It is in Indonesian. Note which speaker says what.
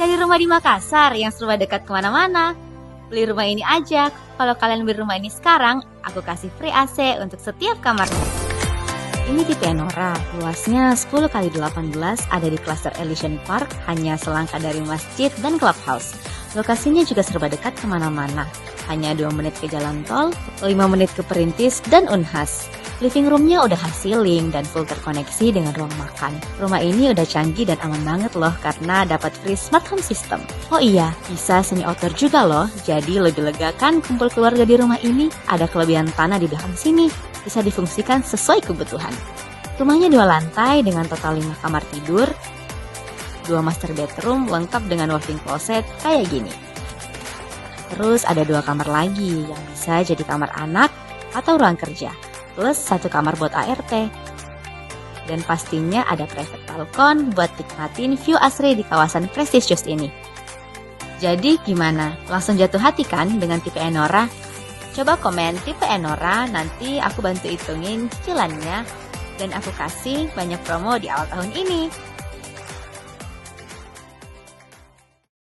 Speaker 1: Cari rumah di Makassar yang serba dekat kemana-mana. Beli rumah ini aja. Kalau kalian beli rumah ini sekarang, aku kasih free AC untuk setiap kamarnya. Ini tipe Enora, luasnya 10x18, ada di klaster Elysian Park, hanya selangkah dari masjid dan clubhouse. Lokasinya juga serba dekat kemana-mana, hanya 2 menit ke jalan tol, 5 menit ke Perintis dan Unhas. Living roomnya udah high ceiling dan full terkoneksi dengan ruang makan. Rumah ini udah canggih dan aman banget loh karena dapat free smart home system. Oh iya, bisa semi outdoor juga loh, jadi lebih lega kan kumpul keluarga di rumah ini. Ada kelebihan tanah di belakang sini, bisa difungsikan sesuai kebutuhan. Rumahnya 2 lantai dengan total 5 kamar tidur, 2 master bedroom lengkap dengan walk-in closet kayak gini. Terus ada 2 kamar lagi yang bisa jadi kamar anak atau ruang kerja, plus 1 kamar buat ART. Dan pastinya ada private balkon buat nikmatin view asri di kawasan prestisius ini. Jadi gimana? Langsung jatuh hati kan dengan tipe Enora? Coba komen tipe Enora, nanti aku bantu hitungin cicilannya dan aku kasih banyak promo di awal tahun ini.